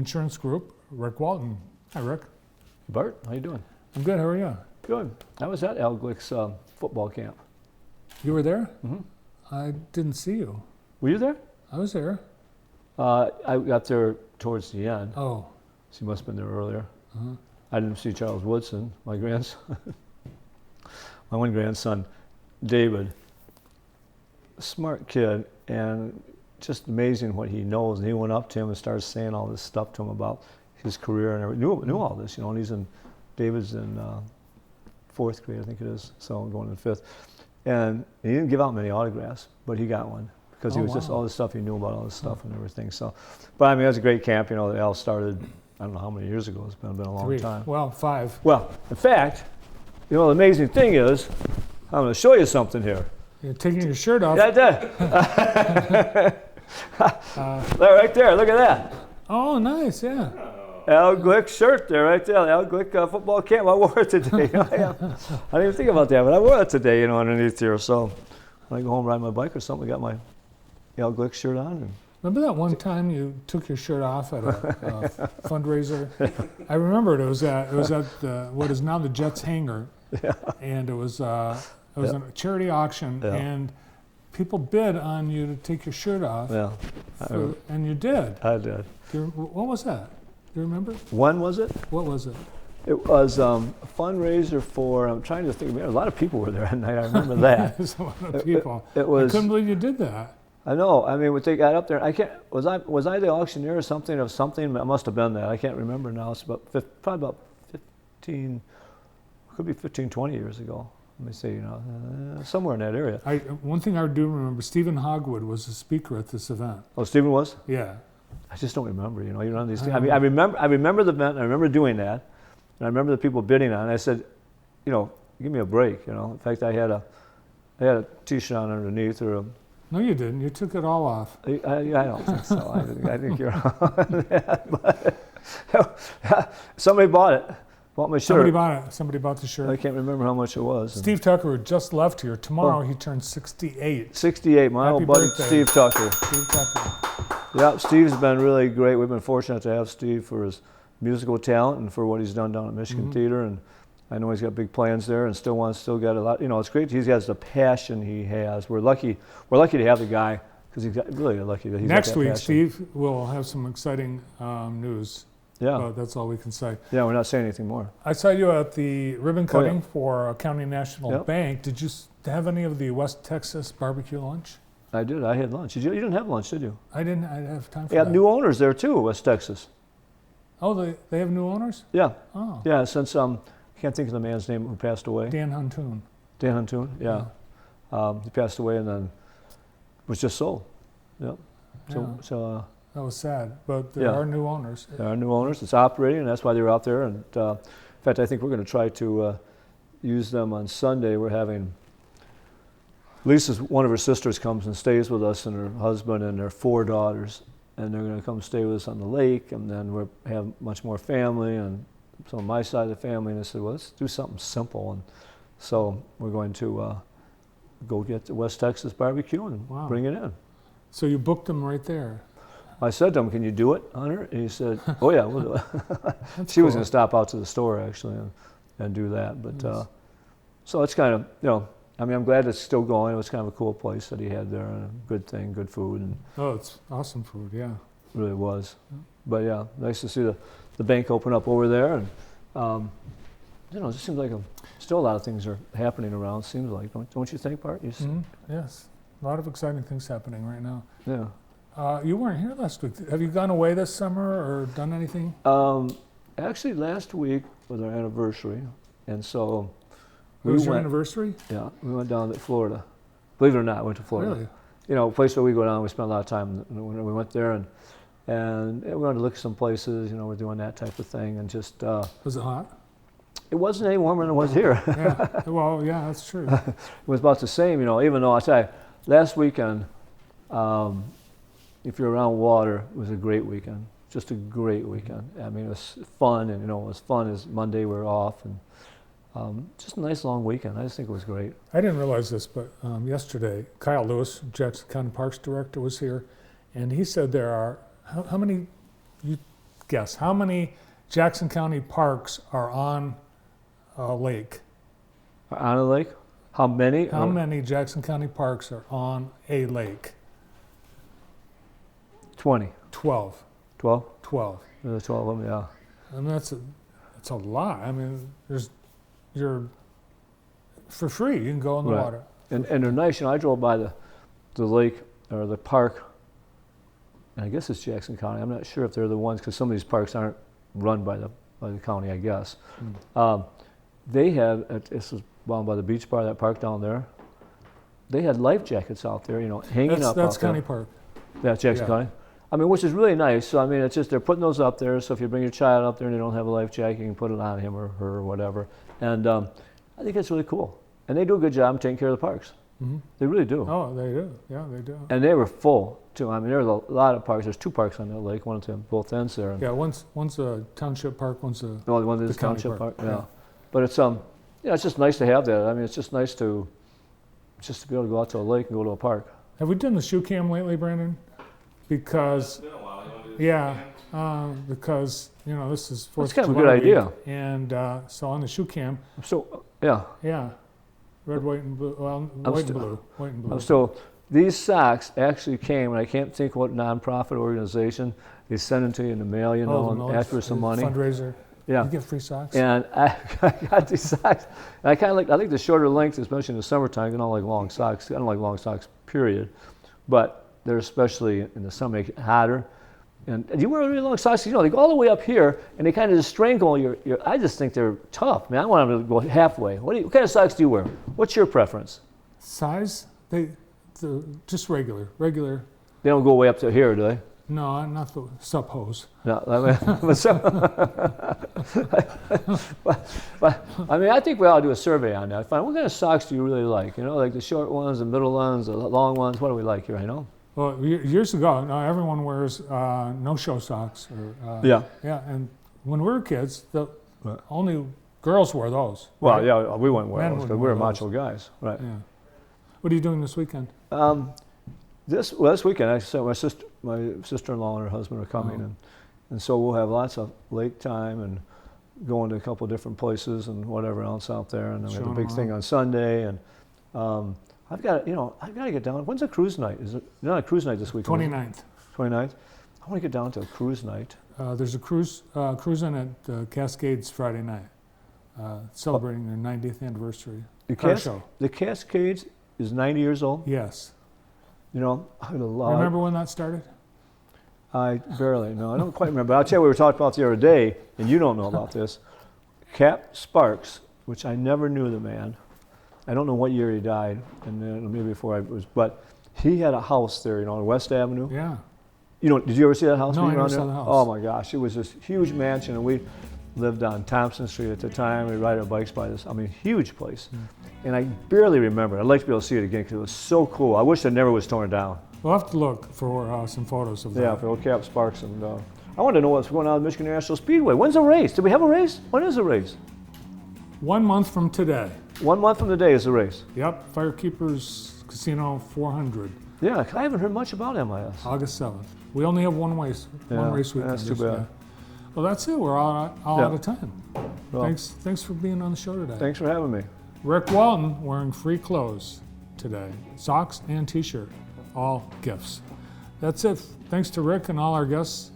Insurance Group, Ric Walton. Hi, Rick. Bart, how you doing? I'm good. How are you? Good. I was at Al Glick's football camp. You were there? Mm-hmm. I didn't see you. Were you there? I was there. I got there towards the end. Oh. So you must have been there earlier. Uh-huh. I didn't see Charles Woodson, my grandson. My one grandson, David, smart kid, and just amazing what he knows. And he went up to him and started saying all this stuff to him about his career and everything. Knew all this, and David's in 4th grade, I think it is, so going to 5th. And he didn't give out many autographs, but he got one because he was just all this stuff he knew about all this stuff and everything. So, but I mean, it was a great camp. Al started, I don't know how many years ago. It's been a long 3. time. Well, 5. Well, in fact, the amazing thing is, I'm going to show you something here. You're taking your shirt off. Yeah, right there. Look at that. Oh, nice. Yeah. Al Glick shirt there, right there. Al Glick football camp. I wore it today. I didn't even think about that, but I wore it today, underneath here. So when I go home, ride my bike or something, I got my Al Glick shirt on. And remember that one time you took your shirt off at a fundraiser? I remember it. It was at what is now the Jets hangar, and it was a charity auction, and people bid on you to take your shirt off. Yeah, and you did. I did. What was that? Do you remember? When was it? What was it? It was a fundraiser for. I'm trying to think. A lot of people were there at night. I remember that. There's a lot of people. It was. I couldn't believe you did that. I know. I mean, when they got up there, was I the auctioneer or something of something? It must have been that. I can't remember now. It's probably about 15, could be 15, 20 years ago. Let me see, somewhere in that area. One thing I do remember, Stephen Hogwood was a speaker at this event. Oh, Stephen was? Yeah. I just don't remember. You know these things. I mean, I remember the event. I remember doing that, and I remember the people bidding on it. I said, give me a break. In fact, I had a T-shirt on underneath or a. No, you didn't. You took it all off. I don't think so. I think you're on that. But somebody bought it. Bought my shirt. Somebody bought it. Somebody bought the shirt. I can't remember how much it was. Steve Tucker just left here. Tomorrow he turns 68. 68. My old buddy Steve Tucker. Steve Tucker. Yeah, Steve's been really great. We've been fortunate to have Steve for his musical talent and for what he's done down at Michigan Theater. And I know he's got big plans there and still got a lot. It's great. He has the passion he has. We're lucky to have the guy because he's got really lucky that he's got that Next week, passion. Steve will have some exciting news. Yeah. But that's all we can say. Yeah, we're not saying anything more. I saw you at the ribbon cutting for County National Bank. Did you have any of the West Texas barbecue lunch? I did. I had lunch. You didn't have lunch, did you? I didn't. I have time for They have that. new owners there too, West Texas. Oh, they have new owners? Yeah. Oh. Yeah, since I can't think of the man's name who passed away. Dan Huntoon. Dan Huntoon, yeah. He passed away and then was just sold. Yep. So that was sad, but there are new owners. There are new owners. It's operating, and that's why they're out there. And in fact, I think we're going to try to use them on Sunday. We're having Lisa's one of her sisters comes and stays with us, and her husband and their 4 daughters, and they're going to come stay with us on the lake. And then we have much more family and some of my side of the family. And I said, well, let's do something simple. And so we're going to go get the West Texas barbecue and bring it in. So you booked them right there. I said to him, can you do it, Hunter? And he said, oh yeah, we'll do it. She cool. was going to stop out to the store actually and do that. But so it's kind of, I'm glad it's still going. It was kind of a cool place that he had there, and a good thing, good food. And it's awesome food, yeah. It really was. But yeah, nice to see the bank open up over there. And it just seems like still a lot of things are happening around, seems like. Don't you think, Bart? Yes, a lot of exciting things happening right now. Yeah. You weren't here last week. Have you gone away this summer or done anything? Actually, last week was our anniversary, and so It was your anniversary? Yeah, we went down to Florida. Believe it or not, I went to Florida. Really? A place where we go down, we spend a lot of time. We went there and we wanted to look at some places. We're doing that type of thing, and just. Was it hot? It wasn't any warmer than it was here. Yeah. Well, yeah, that's true. It was about the same, even though I tell you, last weekend, if you're around water, it was a great weekend. Just a great weekend. I mean, it was fun, and it was fun as Monday we were off, and just a nice long weekend. I just think it was great. I didn't realize this, but yesterday, Kyle Lewis, Jackson County Parks Director, was here, and he said there are, how many, you guess. How many Jackson County parks are on a lake? On a lake? How many? How many Jackson County parks are on a lake? 20. 12. 12? 12. There's 12 of them, yeah. And that's a lot. I mean, you're for free. You can go in the Right. water. And they're nice. I drove by the lake or the park, and I guess it's Jackson County. I'm not sure if they're the ones, because some of these parks aren't run by the county, I guess. They had, this was down by the beach bar, that park down there, they had life jackets out there, hanging up That's out there. County Park. That's Jackson County. I mean, which is really nice. So, I mean, it's just they're putting those up there. So if you bring your child up there and they don't have a life jacket, you can put it on him or her or whatever. And I think it's really cool. And they do a good job taking care of the parks. Mm-hmm. They really do. Oh, they do. Yeah, they do. And they were full, too. I mean, there's a lot of parks. There's 2 parks on that lake, one at both ends there. Yeah, one's a township park, one's a One is the county township park. park. Yeah. But it's it's just nice to have that. I mean, it's just nice to be able to go out to a lake and go to a park. Have we done the shoe cam lately, Brandon? Because It's been a while. You want to do this yeah, again? because this is 4th That's kind of a July good idea. week, and so on the shoe cam, So, yeah. yeah, red, white, and blue. Well, white and blue. White and blue. So these socks actually came, and I can't think what nonprofit organization, they send them to you in the mail, the and Mills ask for some money. Fundraiser. Yeah. You get free socks. And I got these socks. And I kind of I think the shorter length, especially in the summertime, I don't like long socks. I don't like long socks, period. But they're especially in the summer, make it hotter. And you wear really long socks, they go all the way up here, and they kind of just strangle your I just think they're tough, man. I want them to go halfway. What kind of socks do you wear? What's your preference? Size? They're just regular. They don't go way up to here, do they? No, not the sub hose. No, but I mean, I think we ought to do a survey on that. Find what kind of socks do you really like? Like the short ones, the middle ones, the long ones. What do we like here? Well, years ago, now everyone wears no-show socks. Or, Yeah. Yeah, and when we were kids, Right. only girls wore those. Well, right? yeah, we wouldn't wear Men those wouldn't because we were wear those. macho guys, right? Yeah. What are you doing this weekend? This weekend, actually, my sister-in-law and her husband are coming, Oh. and so we'll have lots of lake time and going to a couple different places and whatever else out there, and then we have a Showing big them thing around. on Sunday, and I've got to get down. When's a cruise night? Is it not a cruise night this weekend? 29th. 29th. I want to get down to a cruise night. There's a cruising at Cascades Friday night, celebrating their 90th anniversary. Car show. The Cascades is 90 years old. Yes. I had a lot. Remember when that started? I barely, no, I don't quite remember. I'll tell you what we were talking about the other day, and you don't know about this. Cap Sparks, which I never knew the man. I don't know what year he died, and then maybe before I was, but he had a house there, on West Avenue. Yeah. Did you ever see that house? No, when I you were never around saw there? the house. Oh my gosh, it was this huge mansion, and we lived on Thompson Street at the time. We ride our bikes by this, huge place. And I barely remember. I'd like to be able to see it again because it was so cool. I wish it never was torn down. We'll have to look for some photos of that. Yeah, for old Cap Sparks. And I want to know what's going on at Michigan International Speedway. When's the race? Do we have a race? When is the race? 1 month from today. 1 month from today is the race. Yep, Firekeepers Casino 400, Yeah, I haven't heard much about MIS. August 7th. We only have one race weekend. That's too bad. Well, that's it. We're all Yeah. out of time. Well, Thanks for being on the show today. Thanks for having me. Ric Walton wearing free clothes today. Socks and t-shirt, all gifts. That's it. Thanks to Rick and all our guests.